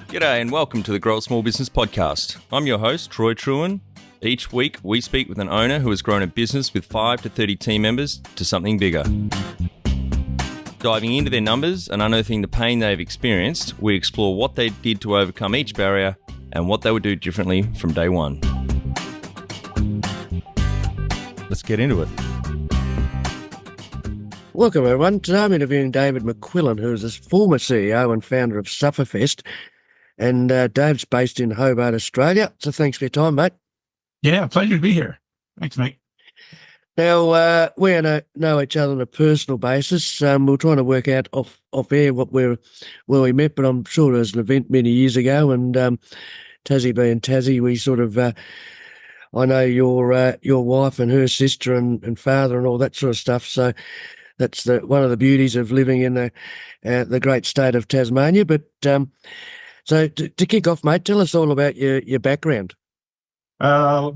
G'day and welcome to the Grow a Small Business Podcast. I'm your host, Troy Truen. Each week, we speak with an owner who has grown a business with 5 to 30 team members to something bigger. Diving into their numbers and unearthing the pain they've experienced, we explore what they did to overcome each barrier and what they would do differently from day one. Let's get into it. Welcome, everyone. Today I'm interviewing David McQuillen, who is a former CEO and founder of Sufferfest. And Dave's based in Hobart, Australia. So thanks for your time, mate. Yeah, pleasure to be here. Thanks, mate. Now, we know each other on a personal basis. We're trying to work out off air where we met, but I'm sure there was an event many years ago. And Tassie being Tassie, we sort of, I know your wife and her sister and father and all that sort of stuff. So that's one of the beauties of living in the great state of Tasmania. But so to kick off, mate, tell us all about your background. Well,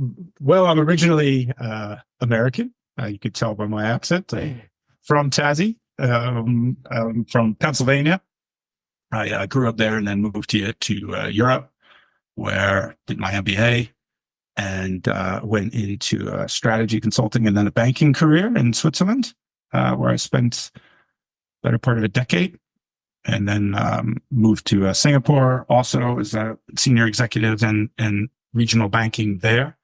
I'm originally American. You could tell by my accent. From Tassie, from Pennsylvania. I grew up there and then moved to Europe, where I did my MBA and went into strategy consulting and then a banking career in Switzerland, where I spent the better part of a decade. And then moved to Singapore, also as a senior executive in regional banking there.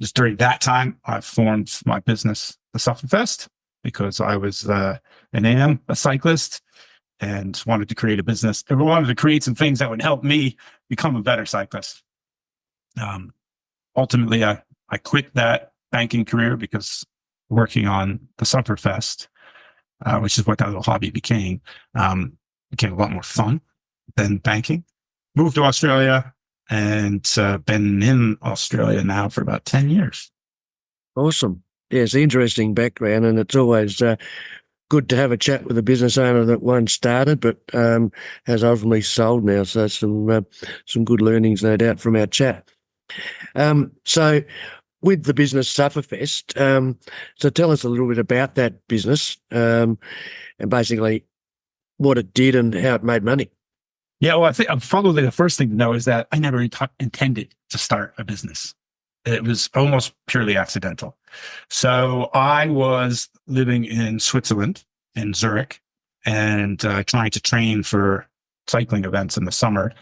Just during that time, I formed my business, the Sufferfest, because I was a cyclist and wanted to create a business. I wanted to create some things that would help me become a better cyclist. Ultimately, I quit that banking career because working on the Sufferfest, which is what that little hobby became a lot more fun than banking. Moved to Australia and been in Australia now for about 10 years. Awesome. Yeah, it's an interesting background, and it's always good to have a chat with a business owner that once started but has ultimately sold now. So some good learnings, no doubt, from our chat. So with the business Sufferfest, so tell us a little bit about that business and basically what it did and how it made money. Yeah, well, I think probably the first thing to know is that I never intended to start a business. It was almost purely accidental. So I was living in Switzerland, in Zurich, and trying to train for cycling events in the summer.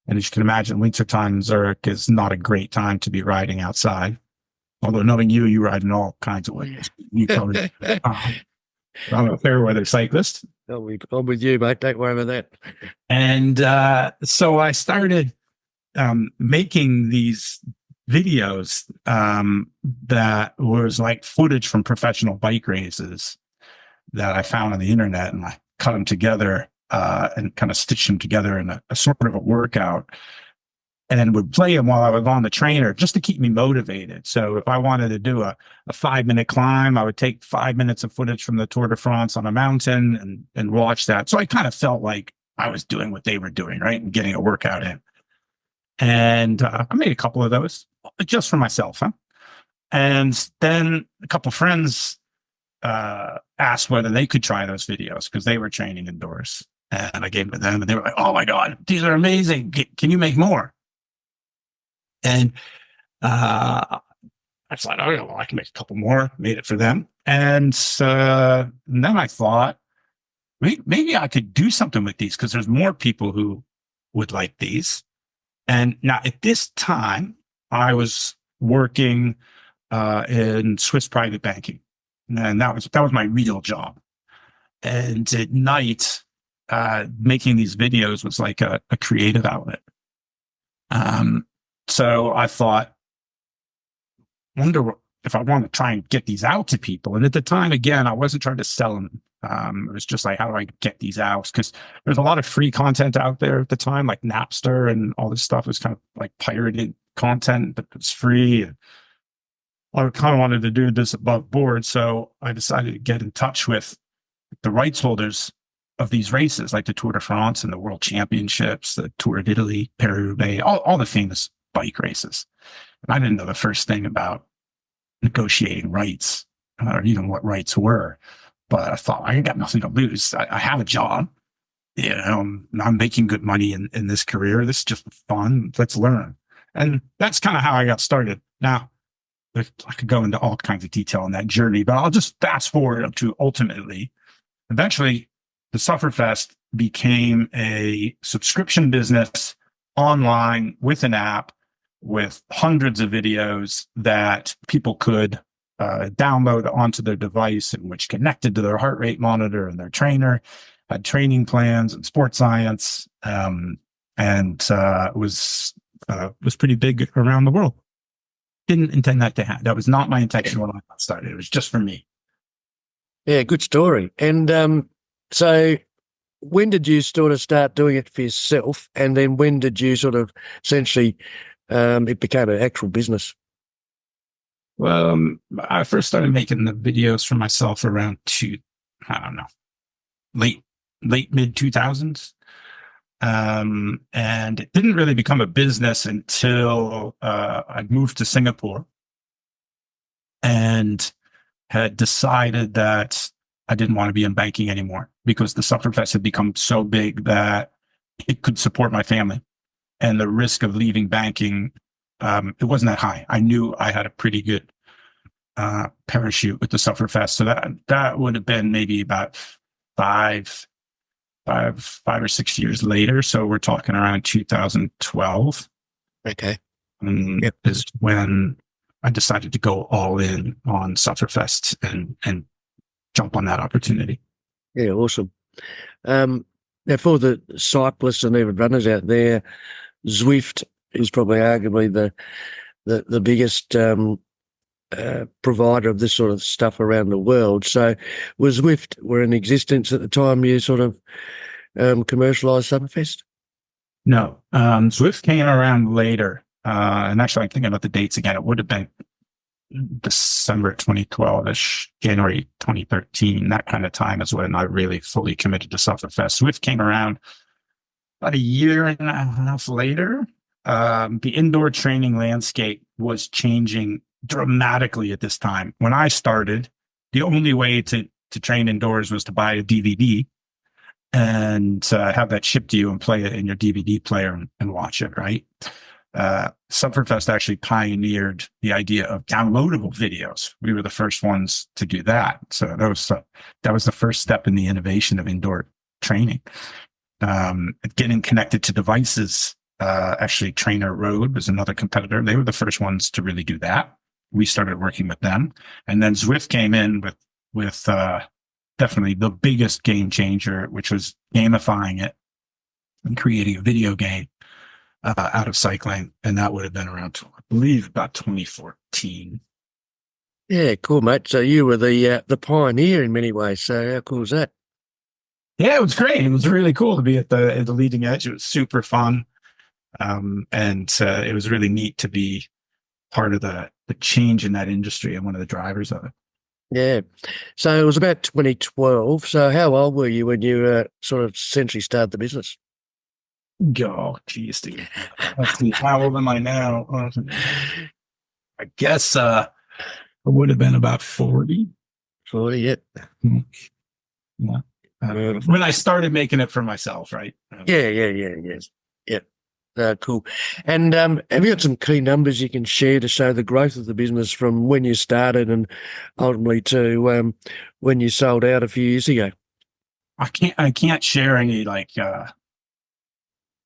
And as you can imagine, wintertime in Zurich is not a great time to be riding outside. Although knowing you ride in all kinds of ways. You probably, I'm a fair weather cyclist. I'm with you, mate. Don't worry about that. And so I started making these videos that was like footage from professional bike races that I found on the internet, and I cut them together and kind of stitched them together in a sort of a workout, and would play them while I was on the trainer just to keep me motivated. So if I wanted to do a 5-minute climb, I would take 5 minutes of footage from the Tour de France on a mountain and watch that. So I kind of felt like I was doing what they were doing, right? And getting a workout in. And I made a couple of those just for myself. And then a couple of friends asked whether they could try those videos because they were training indoors. And I gave them to them and they were like, "Oh my God, these are amazing. Can you make more?" And I thought, "Oh, well, I can make a couple more." Made it for them. And then I thought, maybe I could do something with these because there's more people who would like these. And now at this time, I was working in Swiss private banking. And that was my real job. And at night, making these videos was like a creative outlet. So I thought, wonder if I want to try and get these out to people. And at the time, again, I wasn't trying to sell them. It was just like, how do I get these out? Because there's a lot of free content out there at the time, like Napster and all this stuff was kind of like pirated content, but it's free. And I kind of wanted to do this above board. So I decided to get in touch with the rights holders of these races, like the Tour de France and the World Championships, the Tour of Italy, Paris-Roubaix, all the famous bike races. And I didn't know the first thing about negotiating rights or even what rights were. But I thought, I got nothing to lose. I have a job. I'm making good money in this career. This is just fun. Let's learn. And that's kind of how I got started. Now, I could go into all kinds of detail on that journey, but I'll just fast forward up to ultimately, eventually, the Sufferfest became a subscription business online with an app with hundreds of videos that people could download onto their device, and which connected to their heart rate monitor and their trainer, had training plans and sports science, and was pretty big around the world. Didn't intend that to happen. That was not my intention when I got started. It was just for me. Yeah, good story. And so when did you sort of start doing it for yourself? And then when did you sort of essentially, it became an actual business? Well, I first started making the videos for myself around late mid 2000s. And it didn't really become a business until I moved to Singapore and had decided that I didn't want to be in banking anymore, because the Sufferfest had become so big that it could support my family. And the risk of leaving banking, it wasn't that high. I knew I had a pretty good parachute with the Sufferfest. So that would have been maybe about five or 6 years later. So we're talking around 2012. Okay. Yep. Is when I decided to go all in on Sufferfest and jump on that opportunity. Yeah, awesome. Now, for the cyclists and even runners out there, Zwift is probably arguably the biggest provider of this sort of stuff around the world. So was Zwift were in existence at the time you sort of commercialized Sufferfest? No, Zwift came around later. And actually, I'm thinking about the dates again. It would have been December 2012-ish, January 2013, that kind of time is when I really fully committed to Sufferfest. Zwift came around about a year and a half later. The indoor training landscape was changing dramatically at this time. When I started, the only way to train indoors was to buy a DVD and have that shipped to you and play it in your DVD player and watch it, right? Sufferfest actually pioneered the idea of downloadable videos. We were the first ones to do that. So that was the first step in the innovation of indoor training. Getting connected to devices, actually Trainer Road was another competitor. They were the first ones to really do that. We started working with them. And then Zwift came in with definitely the biggest game changer, which was gamifying it and creating a video game out of cycling. And that would have been around, I believe, about 2014. Yeah, cool, mate. So you were the pioneer in many ways. So how cool is that? Yeah, it was great. It was really cool to be at the leading edge. It was super fun. And it was really neat to be part of the change in that industry and one of the drivers of it. Yeah. So it was about 2012. So how old were you when you sort of essentially started the business? Oh, geez, dude. Let's see, how old am I now? I guess I would have been about 40. 40, yep. Yeah. When I started making it for myself, right? Yes. Cool. And have you got some key numbers you can share to show the growth of the business from when you started and ultimately to when you sold out a few years ago? I can't share any like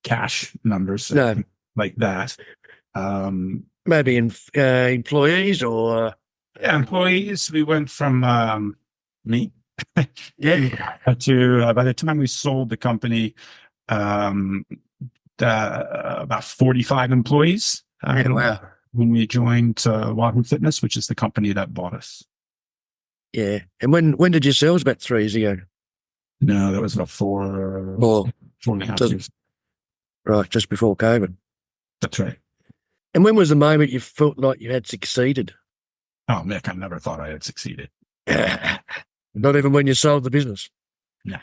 cash numbers like that. Maybe employees or employees. We went from me yeah to by the time we sold the company, about 45 employees. Wow. When we joined Wahoo Fitness, which is the company that bought us. Yeah. And when did you sell? It was about 3 years ago. No, that was about 4.5 years. Right, just before COVID. That's right. And when was the moment you felt like you had succeeded? Oh, Mick, I never thought I had succeeded. Not even when you sold the business? No.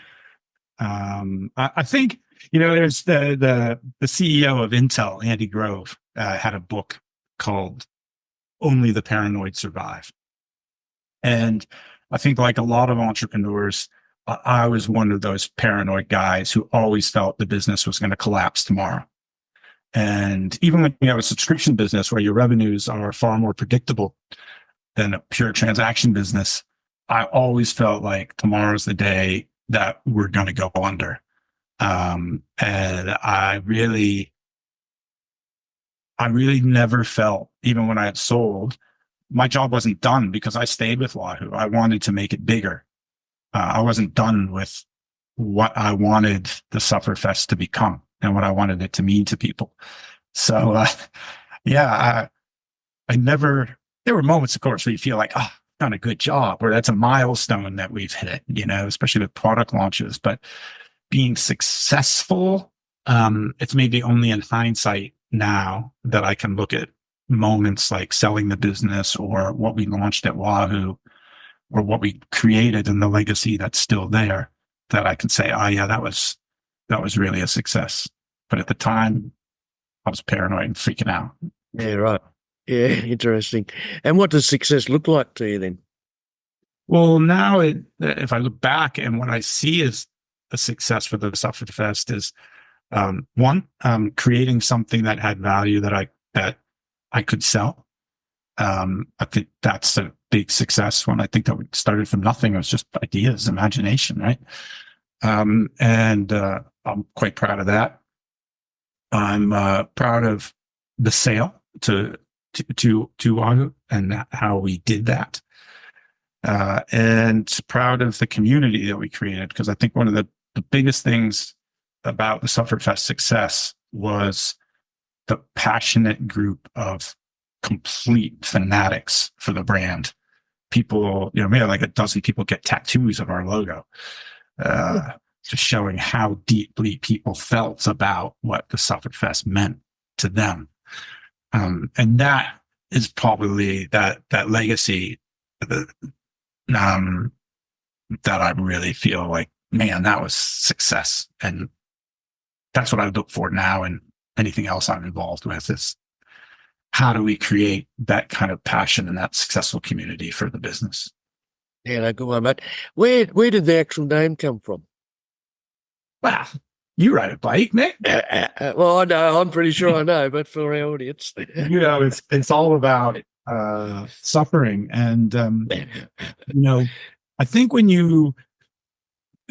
I think, there's the CEO of Intel, Andy Grove, had a book called Only the Paranoid Survive. And I think like a lot of entrepreneurs, I was one of those paranoid guys who always felt the business was going to collapse tomorrow. And even when you have a subscription business where your revenues are far more predictable than a pure transaction business, I always felt like tomorrow's the day that we're going to go under. And I really never felt, even when I had sold, my job wasn't done because I stayed with Wahoo. I wanted to make it bigger. I wasn't done with what I wanted the Sufferfest to become and what I wanted it to mean to people. So, I never, there were moments, of course, where you feel like, oh, I've done a good job, or that's a milestone that we've hit, especially with product launches. But being successful, it's maybe only in hindsight now that I can look at moments like selling the business or what we launched at Wahoo or what we created and the legacy that's still there, that I can say, oh yeah, that was really a success. But at the time, I was paranoid and freaking out. Yeah, right. Yeah, interesting. And what does success look like to you then? Well, now if I look back and what I see as a success for the Sufferfest is one, creating something that had value that I could sell. I think that's a big success when I think that we started from nothing. It was just ideas, imagination, right? And I'm quite proud of that. I'm proud of the sale to Wahoo and how we did that. And proud of the community that we created, because I think one of the biggest things about the Sufferfest success was the passionate group of complete fanatics for the brand. People, maybe like a dozen people get tattoos of our logo, just showing how deeply people felt about what the Sufferfest meant to them. And that is probably that legacy that I really feel like, man, that was success. And that's what I look for now. And anything else I'm involved with is, how do we create that kind of passion and that successful community for the business? Yeah, no, good one, mate. Where did the actual name come from? Well, you ride a bike, Nick. Well, I know. I'm pretty sure I know, but for our audience, it's all about suffering, and I think when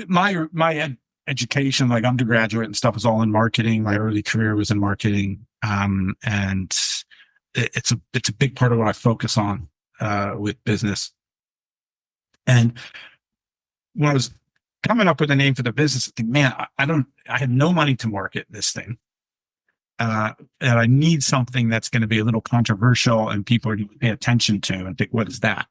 my education, like undergraduate and stuff, was all in marketing. My early career was in marketing, and it's a big part of what I focus on with business. And when I was coming up with a name for the business, I think, man, I had no money to market this thing. And I need something that's going to be a little controversial and people are going to pay attention to and think, what is that?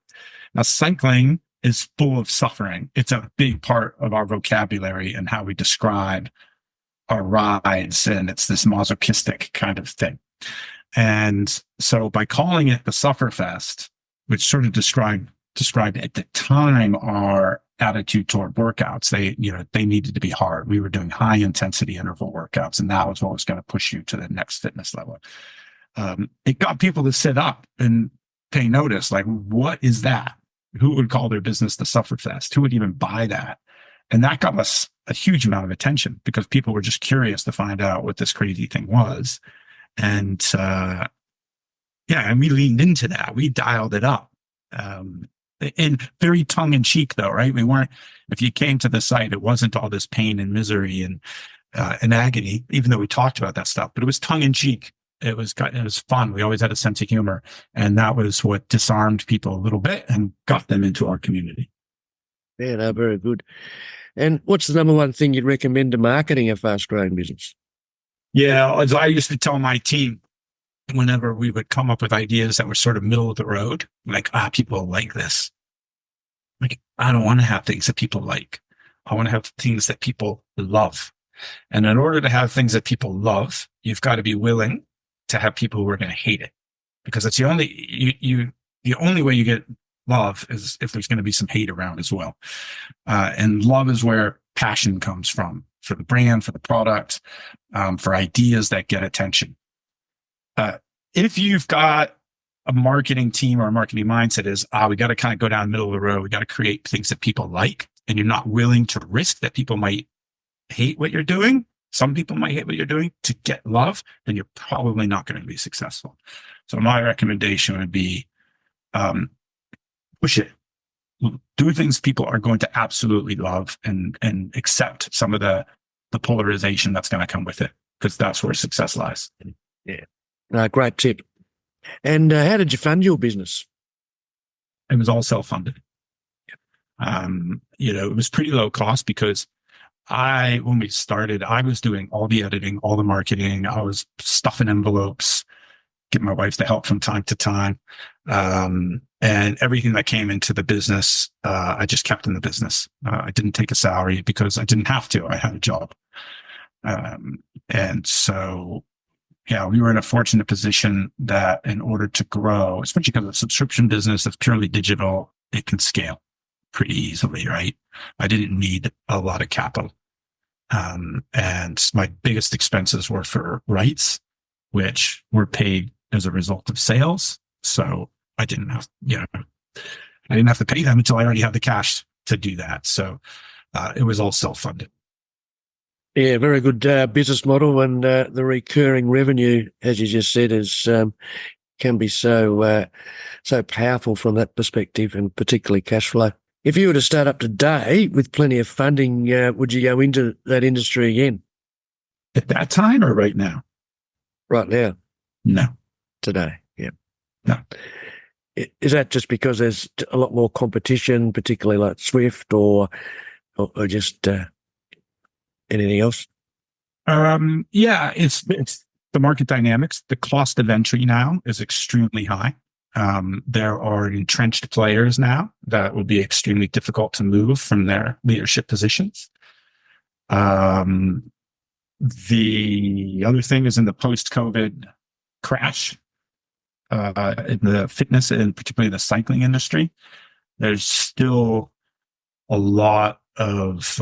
Now, cycling is full of suffering. It's a big part of our vocabulary and how we describe our rides. And it's this masochistic kind of thing. And so by calling it the Sufferfest, which sort of described at the time our attitude toward workouts, they needed to be hard. We were doing high intensity interval workouts, and that was what was going to push you to the next fitness level. It got people to sit up and pay notice, like, what is that? Who would call their business the Sufferfest? Who would even buy that? And that got us a huge amount of attention because people were just curious to find out what this crazy thing was. And and we leaned into that. We dialed it up. And very tongue in cheek, though, right? We weren't, if you came to the site, it wasn't all this pain and misery and agony, even though we talked about that stuff, but it was tongue in cheek. It was fun. We always had a sense of humor. And that was what disarmed people a little bit and got them into our community. Yeah, no, very good. And what's the number one thing you'd recommend to marketing a fast growing business? Yeah, as I used to tell my team, whenever we would come up with ideas that were sort of middle of the road, like, people like this. Like, I don't want to have things that people like. I want to have things that people love. And in order to have things that people love, you've got to be willing to have people who are going to hate it, because it's the only way you get love is if there's going to be some hate around as well. And love is where passion comes from, for the brand, for the product, for ideas that get attention. If you've got a marketing team or a marketing mindset is, we got to kind of go down the middle of the road. We got to create things that people like. and you're not willing to risk that people might hate what you're doing, some people might hate what you're doing to get love, then you're probably not going to be successful. So my recommendation would be push it. Do things people are going to absolutely love and accept some of the polarization that's going to come with it, because that's where success lies. Yeah. Great tip. And how did you fund your business? It was all self-funded. It was pretty low cost because when we started, I was doing all the editing, all the marketing. I was stuffing envelopes, getting my wife to help from time to time. And everything that came into the business, I just kept in the business. I didn't take a salary because I didn't have to. I had a job. And so, yeah, we were in a fortunate position that in order to grow, especially because the subscription business is purely digital, it can scale pretty easily, right? I didn't need a lot of capital. And my biggest expenses were for rights, which were paid as a result of sales. So I didn't have to pay them until I already had the cash to do that. So it was all self-funded. Yeah, very good business model, and the recurring revenue, as you just said, is can be so powerful from that perspective, and particularly cash flow. If you were to start up today with plenty of funding, would you go into that industry again? At that time or right now? Right now. No. Today, yeah. No. Is that just because there's a lot more competition, particularly like Swift, or just anything else? Yeah, it's the market dynamics. The cost of entry now is extremely high. There are entrenched players now that will be extremely difficult to move from their leadership positions. The other thing is in the post-COVID crash, in the fitness and particularly the cycling industry, there's still a lot of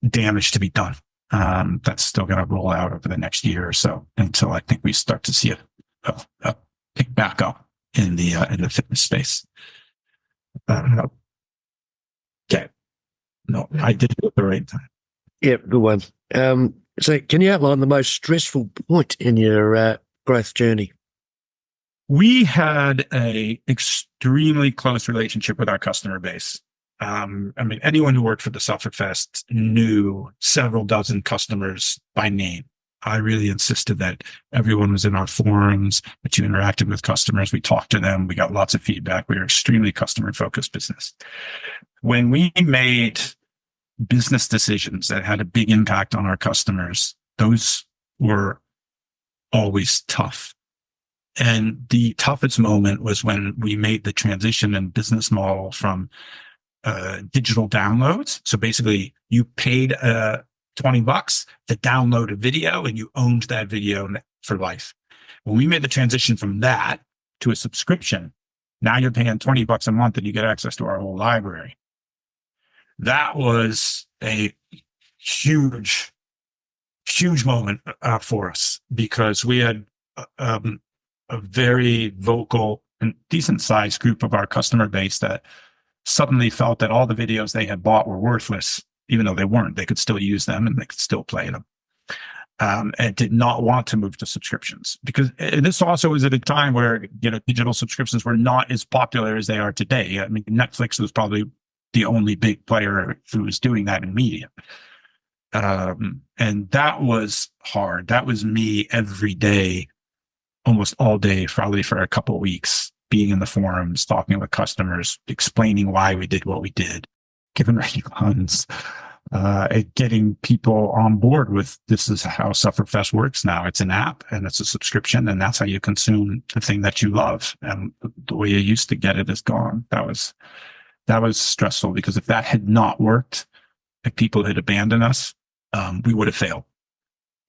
damage to be done. That's still going to roll out over the next year or so until I think we start to see a pick back up in the fitness space. Okay. No, I did it at the right time. Yeah, good one. So can you outline the most stressful point in your growth journey? We had a extremely close relationship with our customer base. Anyone who worked for the Sufferfest knew several dozen customers by name. I really insisted that everyone was in our forums, that you interacted with customers. We talked to them. We got lots of feedback. We were extremely customer-focused business. When we made business decisions that had a big impact on our customers, those were always tough. And the toughest moment was when we made the transition in business model from digital downloads. So basically, you paid $20 to download a video, and you owned that video for life. When we made the transition from that to a subscription, now you're paying $20 a month and you get access to our whole library. That was a huge moment for us, because we had a very vocal and decent sized group of our customer base that suddenly felt that all the videos they had bought were worthless, even though they weren't. They could still use them and they could still play them. And did not want to move to subscriptions, because this also was at a time where, digital subscriptions were not as popular as they are today. I mean, Netflix was probably the only big player who was doing that in media. And that was hard. That was me every day, almost all day, probably for a couple of weeks, being in the forums, talking with customers, explaining why we did what we did, giving refunds, getting people on board with, this is how Sufferfest works now. It's an app and it's a subscription, and that's how you consume the thing that you love. And the way you used to get it is gone. That was stressful, because if that had not worked, if people had abandoned us, we would have failed.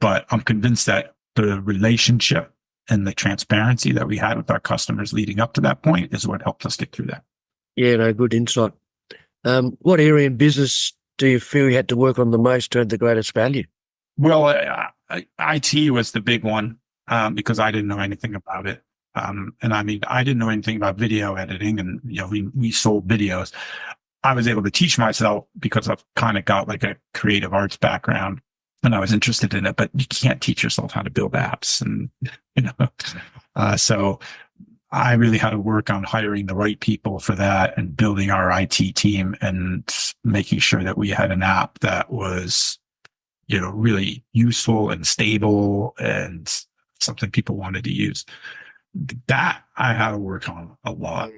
But I'm convinced that the relationship and the transparency that we had with our customers leading up to that point is what helped us get through that. Yeah, no, good insight. What area in business do you feel you had to work on the most to add the greatest value? Well, IT was the big one, because I didn't know anything about it. I didn't know anything about video editing, and we sold videos. I was able to teach myself because I've kind of got like a creative arts background and I was interested in it, but you can't teach yourself how to build apps. And, so I really had to work on hiring the right people for that and building our IT team and making sure that we had an app that was, really useful and stable and something people wanted to use. That I had to work on a lot.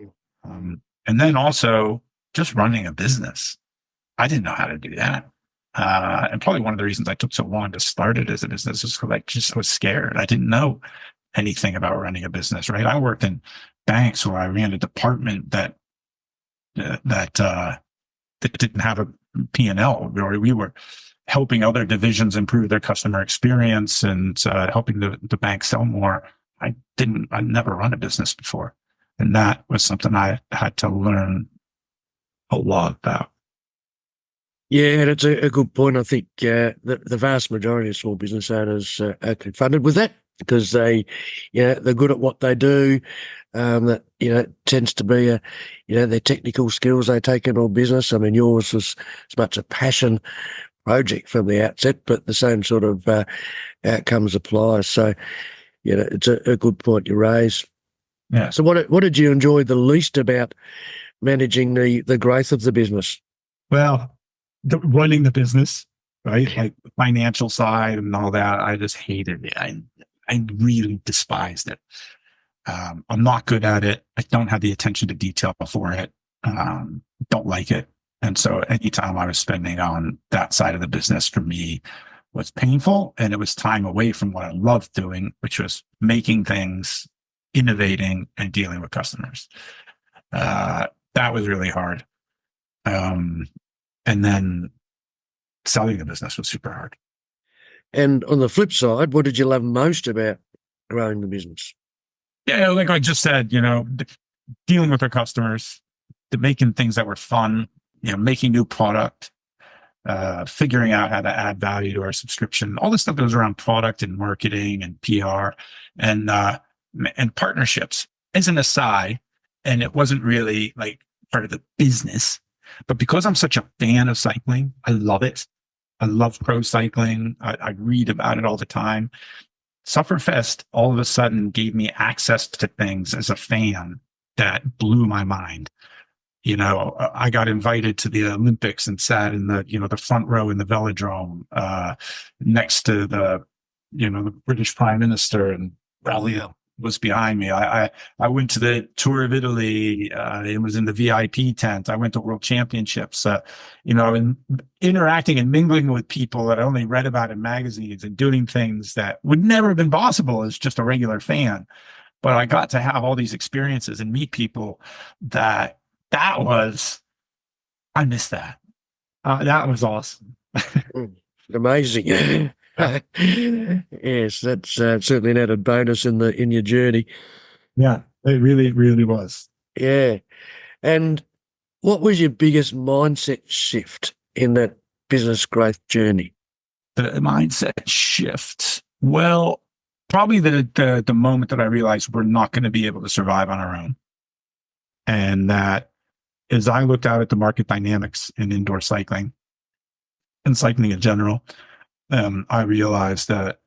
And then also just running a business. I didn't know how to do that. And probably one of the reasons I took so long to start it as a business is because I just was scared. I didn't know anything about running a business, right? I worked in banks where I ran a department that didn't have a P&L, where we were helping other divisions improve their customer experience and helping the bank sell more. I'd never run a business before. And that was something I had to learn a lot about. Yeah, that's a good point. I think the vast majority of small business owners are confronted with that because they're good at what they do. That tends to be their technical skills they take into a business. I mean, yours was as much a passion project from the outset, but the same sort of outcomes apply. So, it's a good point you raise. Yeah. So, what did you enjoy the least about managing the growth of the business? Well, running the business, right? Like the financial side and all that, I just hated it. I really despised it. I'm not good at it. I don't have the attention to detail for it. Don't like it. And so any time I was spending on that side of the business for me was painful. And it was time away from what I loved doing, which was making things, innovating, and dealing with customers. That was really hard. And then selling the business was super hard. And on the flip side, what did you love most about growing the business? Yeah, like I just said, dealing with our customers, making things that were fun, making new product, figuring out how to add value to our subscription, all this stuff that was around product and marketing and PR and partnerships as an aside. And it wasn't really like part of the business, but because I'm such a fan of cycling, I love it. I love pro cycling. I read about it all the time. Sufferfest all of a sudden gave me access to things as a fan that blew my mind. I got invited to the Olympics and sat in the front row in the velodrome, next to the British Prime Minister, and Raleigh was behind me. I went to the Tour of Italy. It was in the VIP tent. I went to World Championships, and interacting and mingling with people that I only read about in magazines and doing things that would never have been possible as just a regular fan. But I got to have all these experiences and meet people I missed that. That was awesome. Amazing. Yes, that's certainly an added bonus in your journey. Yeah, it really, really was. Yeah. And what was your biggest mindset shift in that business growth journey? The mindset shift. Well, probably the moment that I realized we're not going to be able to survive on our own. And that as I looked out at the market dynamics in indoor cycling and cycling in general, I realized that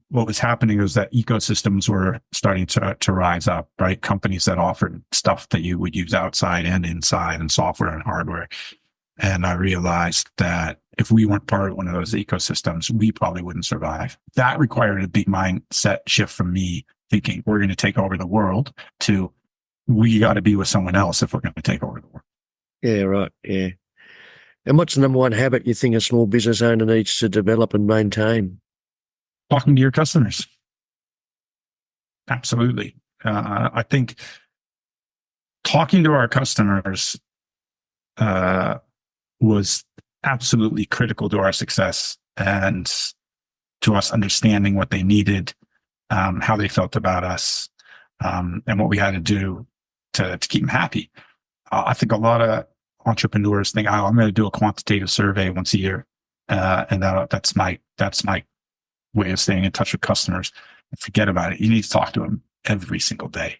what was happening was that ecosystems were starting to rise up, right? Companies that offered stuff that you would use outside and inside, and software and hardware. And I realized that if we weren't part of one of those ecosystems, we probably wouldn't survive. That required a big mindset shift from me, thinking we're going to take over the world, to we got to be with someone else if we're going to take over the world. Yeah, right. Yeah. And what's the number one habit you think a small business owner needs to develop and maintain? Talking to your customers. Absolutely. I think talking to our customers was absolutely critical to our success and to us understanding what they needed, how they felt about us, and what we had to do to keep them happy. I think a lot of entrepreneurs think, I'm going to do a quantitative survey once a year, and that's my way of staying in touch with customers. Forget about it. You need to talk to them every single day.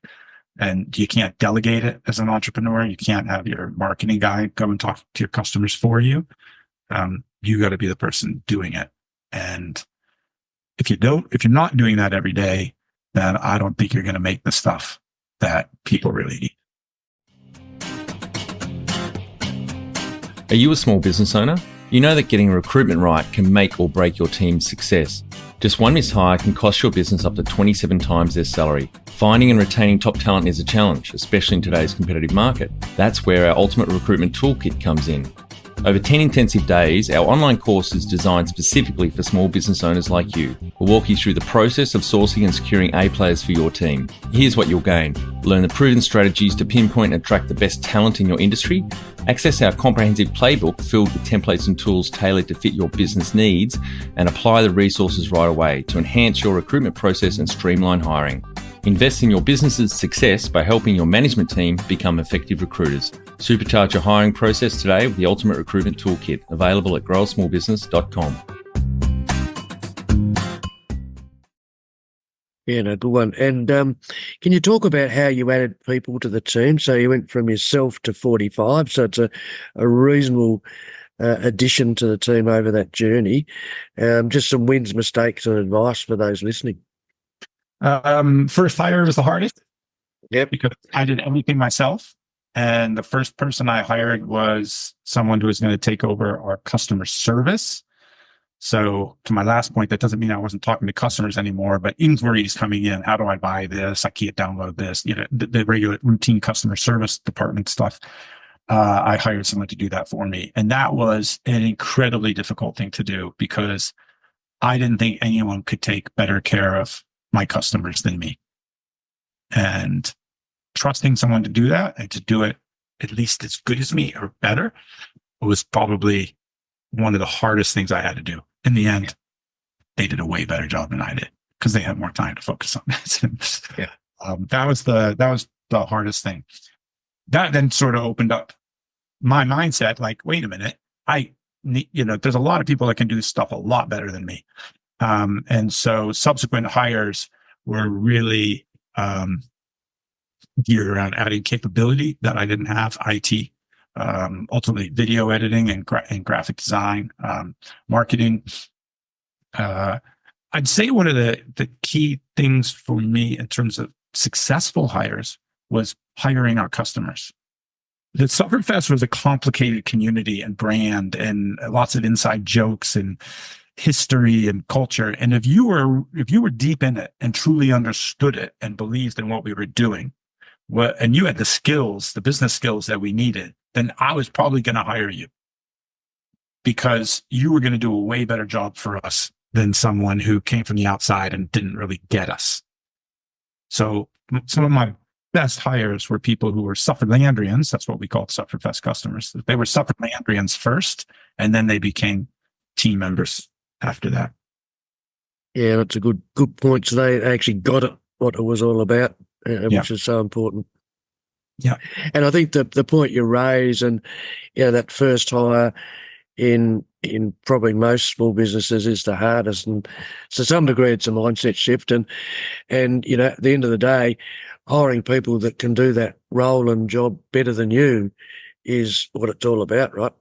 and you can't delegate it as an entrepreneur. You can't have your marketing guy go and talk to your customers for you. You got to be the person doing it. And if you're not doing that every day, then I don't think you're going to make the stuff that people really need. Are you a small business owner? You know that getting recruitment right can make or break your team's success. Just one mishire can cost your business up to 27 times their salary. Finding and retaining top talent is a challenge, especially in today's competitive market. That's where our Ultimate Recruitment Toolkit comes in. Over 10 intensive days, our online course is designed specifically for small business owners like you. We'll walk you through the process of sourcing and securing A players for your team. Here's what you'll gain. Learn the proven strategies to pinpoint and attract the best talent in your industry. Access our comprehensive playbook filled with templates and tools tailored to fit your business needs, and apply the resources right away to enhance your recruitment process and streamline hiring. Invest in your business's success by helping your management team become effective recruiters. Supercharge your hiring process today with the Ultimate Recruitment Toolkit, available at growasmallbusiness.com. Yeah, no, good one. And can you talk about how you added people to the team? So you went from yourself to 45, so it's a reasonable addition to the team over that journey. Just some wins, mistakes, and advice for those listening. First hire was the hardest. Yep. Because I did everything myself. And the first person I hired was someone who was going to take over our customer service. So to my last point, that doesn't mean I wasn't talking to customers anymore, but inquiries coming in. How do I buy this? I can't download this. The regular routine customer service department stuff. I hired someone to do that for me. And that was an incredibly difficult thing to do because I didn't think anyone could take better care of my customers than me. And trusting someone to do that and to do it at least as good as me or better was probably one of the hardest things I had to do. In the end, they did a way better job than I did because they had more time to focus on this. Yeah. That was the hardest thing. That then sort of opened up my mindset. Like, wait a minute, there's a lot of people that can do stuff a lot better than me. And so subsequent hires were really geared around adding capability that I didn't have, IT, ultimately video editing and graphic design, marketing. I'd say one of the key things for me in terms of successful hires was hiring our customers. The Sufferfest was a complicated community and brand and lots of inside jokes and history and culture. And if you were deep in it and truly understood it and believed in what we were doing, and you had the skills, the business skills that we needed, then I was probably going to hire you because you were going to do a way better job for us than someone who came from the outside and didn't really get us. So some of my best hires were people who were Sufferlandrians. That's what we called Sufferfest customers. They were Sufferlandrians first, and then they became team members after that. Yeah, that's a good point. So they actually got it, what it was all about, which is so important. Yeah. And I think the point you raise and, that first hire in probably most small businesses is the hardest. And to some degree, it's a mindset shift. And at the end of the day, hiring people that can do that role and job better than you is what it's all about, right?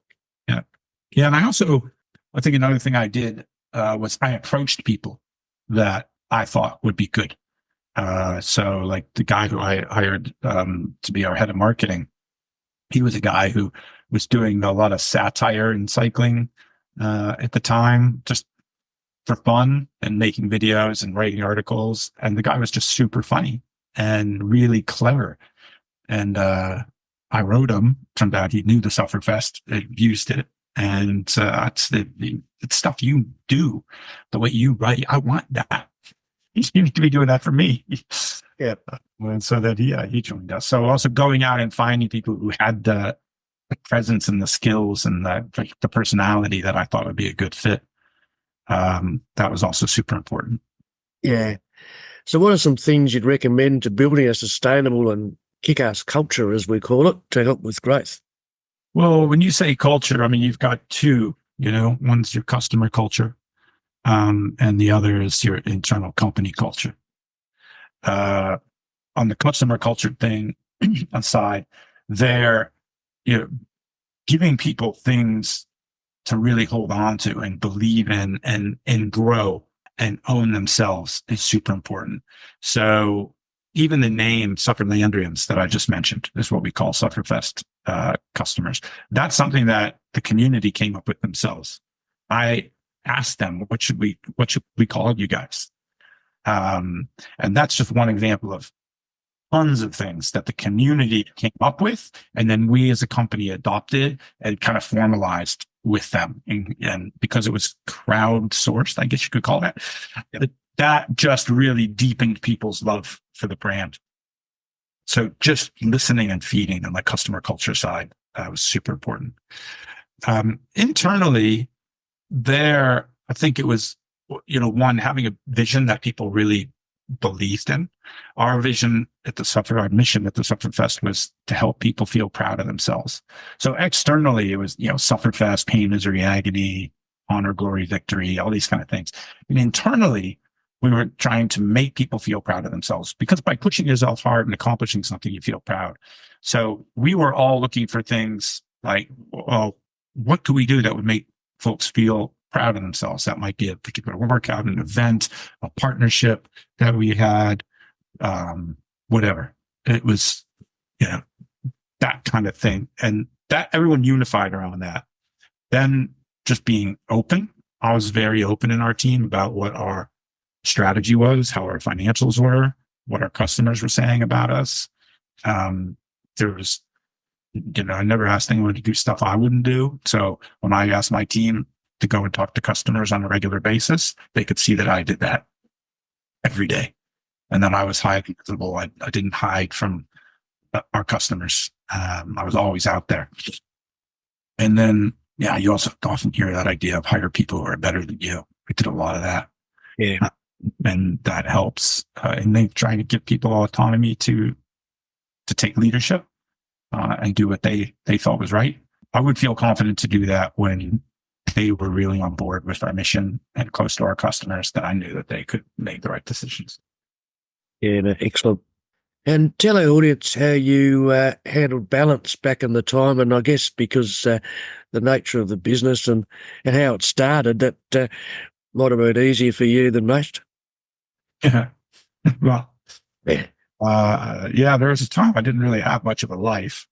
Yeah. Yeah. And I think another thing I did was I approached people that I thought would be good. So like the guy who I hired to be our head of marketing, he was a guy who was doing a lot of satire in cycling at the time, just for fun and making videos and writing articles. And the guy was just super funny and really clever. And I wrote him. Turned out he knew the Sufferfest, used it. And it's the stuff you do, the way you write. I want that. You need to be doing that for me. Yeah. And so that he joined us. So also going out and finding people who had the presence and the skills and the personality that I thought would be a good fit. That was also super important. Yeah. So what are some things you'd recommend to building a sustainable and kick-ass culture, as we call it, to help with growth? Well, when you say culture, I mean, you've got two, one's your customer culture, and the other is your internal company culture. on the customer culture thing aside, they're, giving people things to really hold on to and believe in and grow and own themselves is super important. So even the name Sufferlandrians that I just mentioned is what we call Sufferfest customers. That's something that the community came up with themselves. I asked them, what should we call you guys? And that's just one example of tons of things that the community came up with, and then we as a company adopted and kind of formalized with them. And because it was crowdsourced, I guess you could call that, that just really deepened people's love for the brand. So just listening and feeding on the customer culture side was super important. Internally, I think it was, one, having a vision that people really believed in. Our vision our mission at the Sufferfest was to help people feel proud of themselves. So externally, it was, Sufferfest, pain, misery, agony, honor, glory, victory, all these kind of things. And internally, we were trying to make people feel proud of themselves, because by pushing yourself hard and accomplishing something, you feel proud. So we were all looking for things like, well, what could we do that would make folks feel proud of themselves? That might be a particular workout, an event, a partnership that we had, whatever. It was, that kind of thing. And that everyone unified around that. Then just being open. I was very open in our team about what our strategy was, how our financials were, what our customers were saying about us. There was, I never asked anyone to do stuff I wouldn't do. So when I asked my team to go and talk to customers on a regular basis, they could see that I did that every day. And then I was highly visible. I didn't hide from our customers. I was always out there. And then, you also often hear that idea of hire people who are better than you. We did a lot of that. Yeah. And that helps. And they try to give people autonomy to take leadership and do what they felt was right. I would feel confident to do that when they were really on board with our mission and close to our customers, that I knew that they could make the right decisions. Yeah, no, excellent. And tell our audience how you handled balance back in the time, and I guess because the nature of the business and how it started, that might have been easier for you than most. Yeah. Well, there was a time I didn't really have much of a life.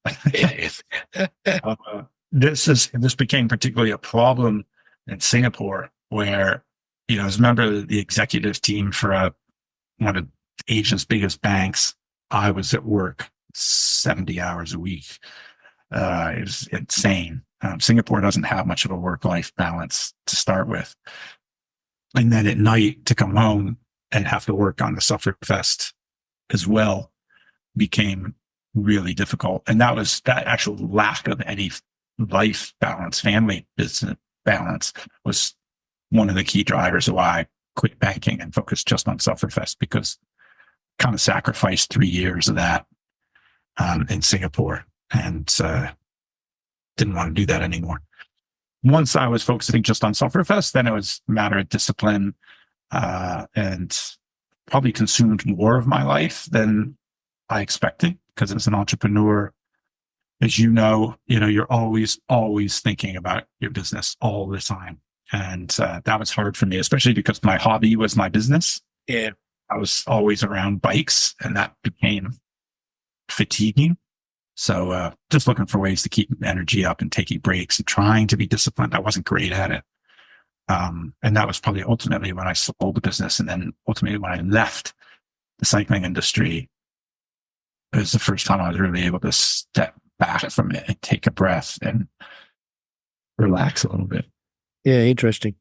This became particularly a problem in Singapore, where, as a member of the executive team for one of Asia's biggest banks, I was at work 70 hours a week. It was insane. Singapore doesn't have much of a work-life balance to start with. And then at night to come home and have to work on the Sufferfest as well became really difficult. And that actual lack of any life balance, family business balance, was one of the key drivers of why I quit banking and focused just on Sufferfest, because kind of sacrificed 3 years of that in Singapore, and didn't want to do that anymore. Once I was focusing just on Sufferfest, then it was a matter of discipline, and probably consumed more of my life than I expected, because as an entrepreneur, as you're always thinking about your business all the time. And that was hard for me, especially because my hobby was my business. Yeah. I was always around bikes, and that became fatiguing. So just looking for ways to keep energy up and taking breaks and trying to be disciplined. I wasn't great at it. And that was probably ultimately when I sold the business. And then ultimately when I left the cycling industry, it was the first time I was really able to step back from it and take a breath and relax a little bit. Yeah, interesting.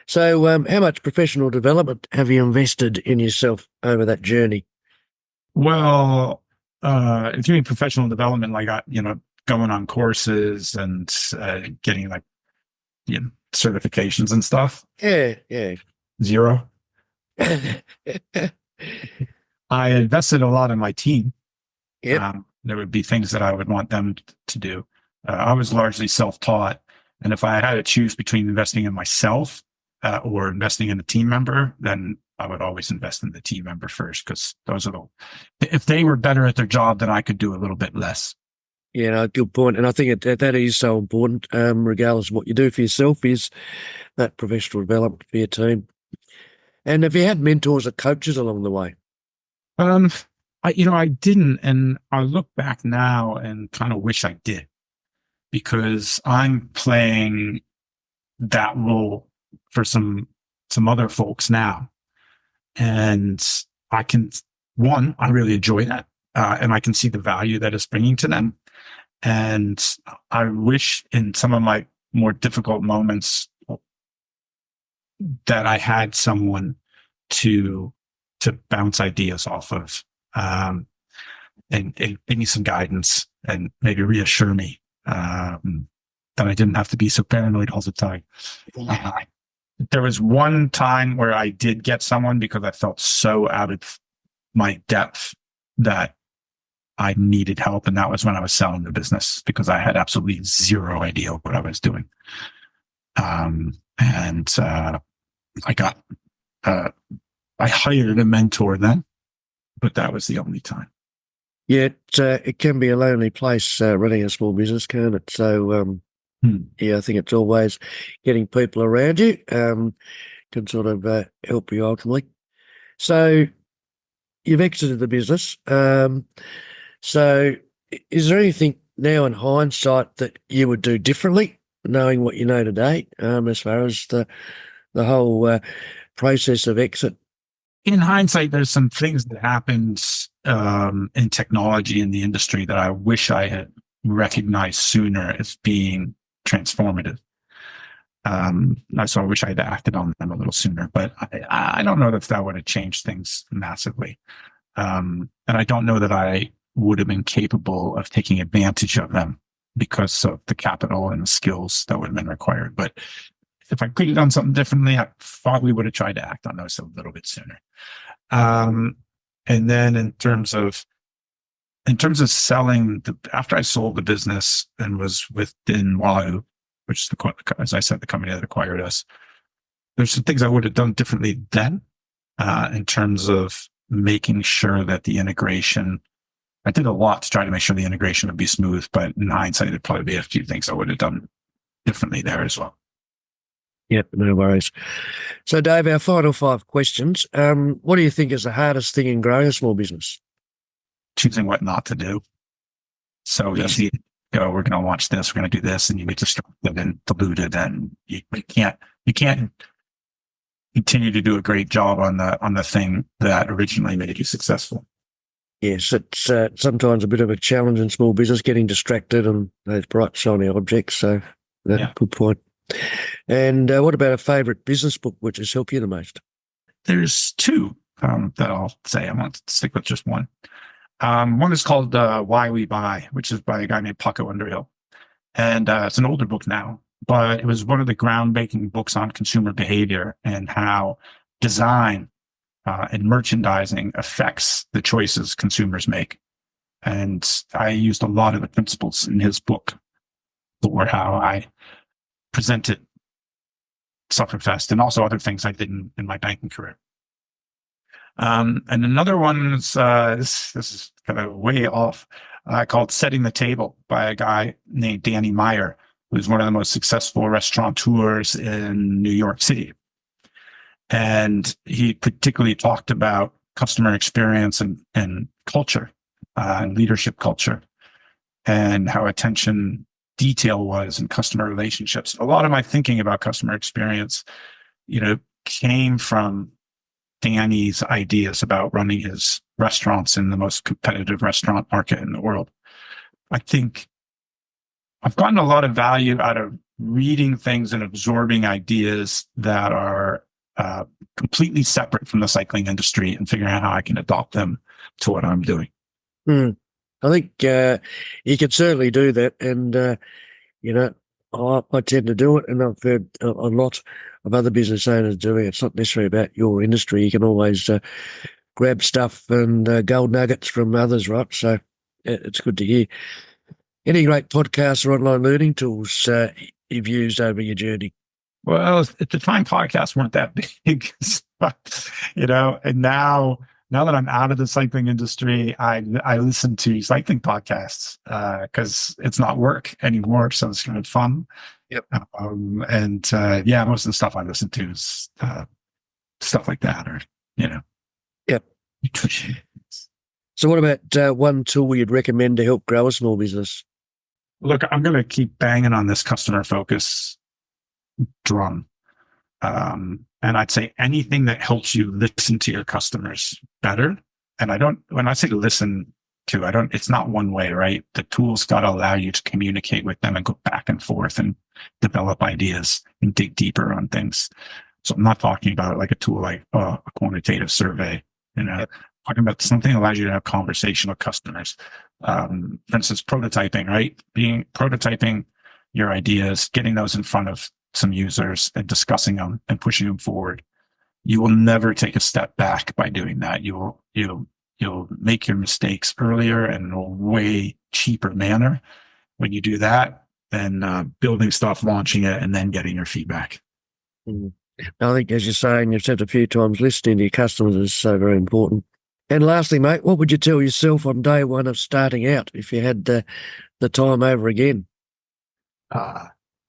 So how much professional development have you invested in yourself over that journey? Well, if you mean professional development, like, going on courses and getting certifications and stuff. Yeah. 0. I invested a lot in my team. Yep. There would be things that I would want them to do. I was largely self-taught. And if I had to choose between investing in myself or investing in a team member, then I would always invest in the team member first, because if they were better at their job, then I could do a little bit less. Yeah, no, good point. And I think that is so important, regardless of what you do for yourself, is that professional development for your team. And have you had mentors or coaches along the way? I didn't, and I look back now and kind of wish I did, because I'm playing that role for some other folks now. And I really enjoy that. And I can see the value that it's bringing to them. And I wish in some of my more difficult moments that I had someone to bounce ideas off of, and give me some guidance and maybe reassure me that I didn't have to be so paranoid all the time. There was one time where I did get someone because I felt so out of my depth that I needed help. And that was when I was selling the business, because I had absolutely zero idea what I was doing. I hired a mentor then, but that was the only time. Yeah, it can be a lonely place, running a small business, can't it? So, yeah, I think it's always getting people around you can sort of help you ultimately. So you've exited the business. So is there anything now in hindsight that you would do differently, knowing what you know today, as far as the whole process of exit? In hindsight, there's some things that happened in technology in the industry that I wish I had recognized sooner as being transformative. So I wish I had acted on them a little sooner, but I don't know that would have changed things massively. And I don't know that I would have been capable of taking advantage of them because of the capital and the skills that would have been required. But if I could have done something differently, I probably would have tried to act on those a little bit sooner. And then in terms of selling, after I sold the business and was within wahoo, which is as I said, the company that acquired us, there's some things I would have done differently then, in terms of making sure that the integration, I did a lot to try to make sure the integration would be smooth, but in hindsight, there'd probably be a few things I would have done differently there as well. Yep, no worries. So, Dave, our final 5 questions. What do you think is the hardest thing in growing a small business? Choosing what not to do. So easy. We're going to launch this. We're going to do this, and you get distracted and diluted, and you can't continue to do a great job on the thing that originally made you successful. Yes, it's sometimes a bit of a challenge in small business, getting distracted on those bright, shiny objects. So, good point. And what about a favourite business book which has helped you the most? There's 2 that I'll say. I won't stick with just one. One is called Why We Buy, which is by a guy named Paco Underhill. And it's an older book now, but it was one of the groundbreaking books on consumer behavior and how design and merchandising affects the choices consumers make. And I used a lot of the principles in his book for how I presented Sufferfest and also other things I did in my banking career. And another one is, this is kind of way off, called Setting the Table by a guy named Danny Meyer, who's one of the most successful restaurateurs in New York City. And he particularly talked about customer experience and culture, and leadership culture, and how attention detail was in customer relationships. A lot of my thinking about customer experience, came from Danny's ideas about running his restaurants in the most competitive restaurant market in the world. I think I've gotten a lot of value out of reading things and absorbing ideas that are completely separate from the cycling industry and figuring out how I can adopt them to what I'm doing. I think you can certainly do that. And, I tend to do it, and I've heard a lot of other business owners doing it. It's not necessarily about your industry. You can always grab stuff and gold nuggets from others, right? So it's good to hear. Any great podcasts or online learning tools you've used over your journey? Well, at the time, podcasts weren't that big. And now that I'm out of the cycling industry, I listen to cycling podcasts because it's not work anymore, so it's kind of fun. Yep. Most of the stuff I listen to is stuff like that, or Yep. So what about one tool you'd recommend to help grow a small business? Look, I'm going to keep banging on this customer focus drum. And I'd say anything that helps you listen to your customers better. And when I say listen to, it's not one way, right? The tool's got to allow you to communicate with them and go back and forth and develop ideas and dig deeper on things. So I'm not talking about like a tool like a quantitative survey, Yep. Talking about something that allows you to have conversation with customers. For instance, prototyping, right? Prototyping your ideas, getting those in front of some users and discussing them and pushing them forward. You will never take a step back by doing that. You'll make your mistakes earlier and in a way cheaper manner when you do that than building stuff, launching it, and then getting your feedback. Mm. I think, as you're saying, you've said a few times, listening to your customers is so very important. And lastly, mate, what would you tell yourself on day one of starting out if you had the time over again?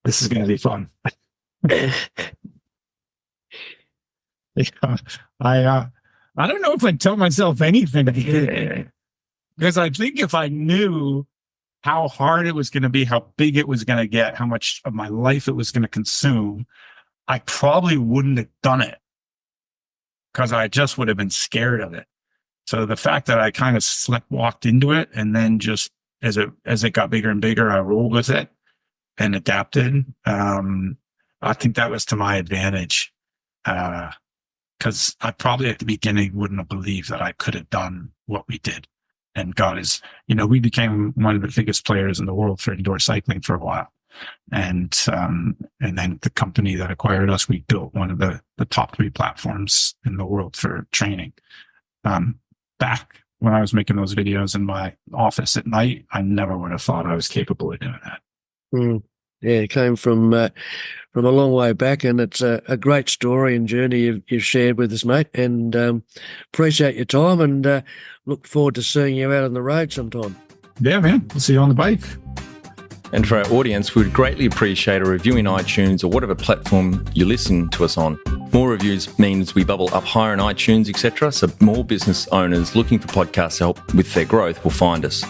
This is going to be fun. I don't know if I'd tell myself anything because I think if I knew how hard it was going to be, how big it was going to get, how much of my life it was going to consume, I probably wouldn't have done it because I just would have been scared of it. So the fact that I kind of walked into it and then just as it got bigger and bigger, I rolled with it and adapted. I think that was to my advantage. Because I probably at the beginning wouldn't have believed that I could have done what we did. And God is, we became one of the biggest players in the world for indoor cycling for a while. And then the company that acquired us, we built one of the top 3 platforms in the world for training. Back when I was making those videos in my office at night, I never would have thought I was capable of doing that. Mm. Yeah, it came from a long way back, and it's a great story and journey you've shared with us, mate. And appreciate your time, and look forward to seeing you out on the road sometime. Yeah, man. We'll see you on the bike. And for our audience, we'd greatly appreciate a review in iTunes or whatever platform you listen to us on. More reviews means we bubble up higher in iTunes, etc. So more business owners looking for podcast help with their growth will find us.